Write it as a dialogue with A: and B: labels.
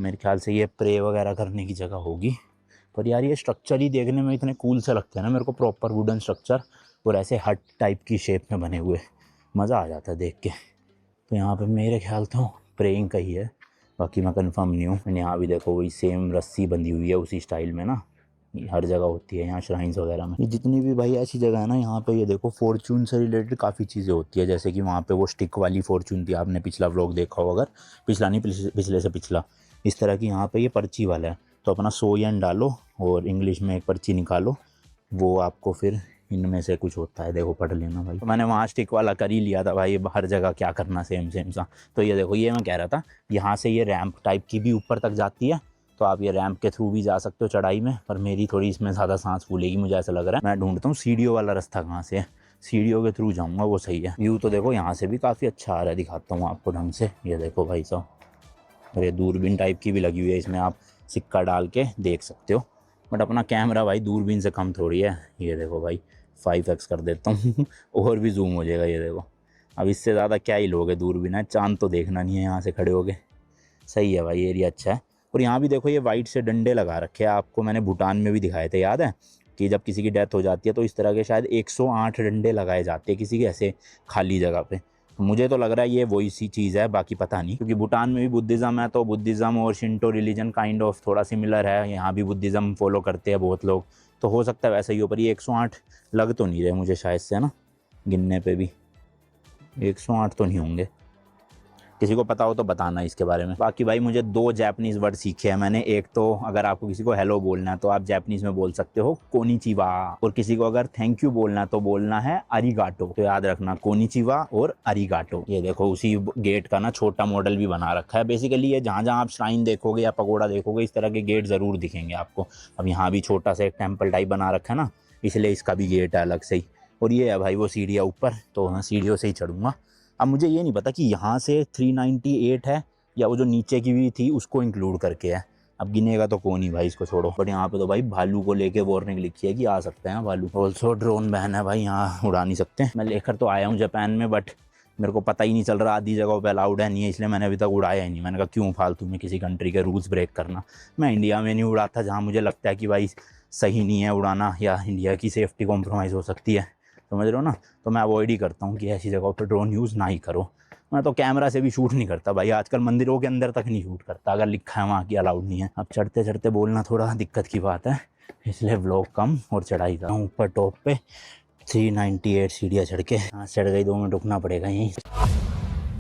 A: मेरे ख्याल से ये प्रे वगैरह करने की जगह होगी। पर यार ये स्ट्रक्चर ही देखने में इतने कूल से लगते हैं ना मेरे को, प्रॉपर वुडन स्ट्रक्चर और ऐसे हट टाइप की शेप में बने हुए, मज़ा आ जाता है देख के। तो यहाँ पे मेरे ख्याल तो प्रेइंग का ही है, बाकी मैं कंफर्म नहीं हूँ। यहाँ भी देखो वही सेम रस्सी बंधी हुई है उसी स्टाइल में ना, हर जगह होती है यहाँ श्राइन्स वगैरह में। ये जितनी भी भाई ऐसी जगह है ना, यहाँ पे ये देखो फॉर्चून से रिलेटेड काफ़ी चीज़ें होती है। जैसे कि वहाँ पे वो स्टिक वाली फॉर्चून थी, आपने पिछला व्लॉग देखा हो अगर, पिछला नहीं पिछले से पिछला। इस तरह की यहाँ पे ये पर्ची वाला है, तो अपना 100 येन डालो और इंग्लिश में एक पर्ची निकालो, वो आपको फिर इनमें से कुछ होता है, देखो पढ़ लेना भाई। तो मैंने वहाँ स्टिक वाला कर ही लिया था भाई, हर जगह क्या करना सेम सेम सा। तो ये देखो, ये मैं कह रहा था, यहाँ से ये रैंप टाइप की भी ऊपर तक जाती है, तो आप ये रैंप के थ्रू भी जा सकते हो चढ़ाई में। पर मेरी थोड़ी इसमें ज़्यादा सांस फूलेगी मुझे ऐसा लग रहा है। मैं ढूंढता हूँ सीढ़ियों वाला रास्ता कहाँ से है, सीढ़ियों के थ्रू जाऊँगा, वो सही है। व्यू तो देखो यहाँ से भी काफ़ी अच्छा आ रहा है, दिखाता हूँ आपको ढंग से। ये देखो भाई साहब, और ये दूरबीन टाइप की भी लगी हुई है, इसमें आप सिक्का डाल के देख सकते हो। बट अपना कैमरा भाई दूरबीन से कम थोड़ी है। ये देखो भाई 5x कर देता हूँ और भी जूम हो जाएगा। ये देखो, अब इससे ज़्यादा क्या ही लोगे, दूरबीन है, चांद तो देखना नहीं है यहाँ से खड़े होगे। सही है भाई, एरिया अच्छा है। और यहाँ भी देखो ये वाइट से डंडे लगा रखे हैं, आपको मैंने भूटान में भी दिखाए थे, याद है कि जब किसी की डेथ हो जाती है तो इस तरह के शायद 108 डंडे लगाए जाते हैं किसी के ऐसे खाली जगह पे। तो मुझे तो लग रहा है ये वही सी चीज़ है, बाकी पता नहीं, क्योंकि भूटान में भी बुद्धिज़्म है, तो बुद्धिज़्म और शिंटो रिलीजन काइंड ऑफ थोड़ा सिमिलर है। यहाँ भी बुद्धिज़्म फॉलो करते हैं बहुत लोग, तो हो सकता है वैसा ही हो। पर ये 108 लग तो नहीं रहे मुझे शायद से, है ना, गिनने पे भी 108 तो नहीं होंगे। किसी को पता हो तो बताना इसके बारे में। बाकी भाई मुझे 2 जापानीज़ वर्ड सीखे हैं मैंने। एक तो अगर आपको किसी को हेलो बोलना है तो आप जापानीज़ में बोल सकते हो कोनिचिवा, और किसी को अगर थैंक यू बोलना है तो बोलना है अरिगाटो। तो याद रखना, कोनिचिवा और अरिगाटो। ये देखो उसी गेट का ना छोटा मॉडल भी बना रखा है। बेसिकली ये जहाँ जहाँ आप श्राइन देखोगे या पगोड़ा देखोगे, इस तरह के गेट ज़रूर दिखेंगे आपको। अब यहाँ भी छोटा सा एक टेम्पल टाइप बना रखा है ना, इसलिए इसका भी गेट है अलग से ही। और ये है भाई वो सीढ़ियाँ ऊपर, तो मैं सीढ़ियों से ही चढ़ूँगा। अब मुझे ये नहीं पता कि यहाँ से 398 है या वो जो नीचे की भी थी उसको इंक्लूड करके है। अब गिनेगा तो कौन ही भाई, इसको छोड़ो। बट यहाँ पे तो भाई भालू को लेके वार्निंग लिखी है कि आ सकते हैं भालू। ऑल्सो ड्रोन बैन है भाई, यहाँ उड़ा नहीं सकते। मैं लेकर तो आया हूँ जापान में, बट मेरे को पता ही नहीं चल रहा, आधी जगहों पे अलाउड है नहीं है, इसलिए मैंने अभी तक उड़ाया ही नहीं। मैंने कहा क्यों फालतू में किसी कंट्री के रूल्स ब्रेक करना। मैं इंडिया में नहीं उड़ाता जहाँ मुझे लगता है कि भाई सही नहीं है उड़ाना, या इंडिया की सेफ्टी कॉम्प्रोमाइज़ हो सकती है, समझ रहे हो ना। तो मैं अवॉइड ही करता हूँ कि ऐसी जगहों पर ड्रोन यूज़ ना ही करो। मैं तो कैमरा से भी शूट नहीं करता भाई, आजकल मंदिरों के अंदर तक नहीं शूट करता अगर लिखा है वहाँ की अलाउड नहीं है। अब चढ़ते चढ़ते बोलना थोड़ा दिक्कत की बात है, इसलिए व्लॉग कम और चढ़ाई का हूँ। ऊपर टॉप पे 398 सीढ़ियाँ चढ़ के, हाँ चढ़ गई, 2 मिनट रुकना पड़ेगा यहीं।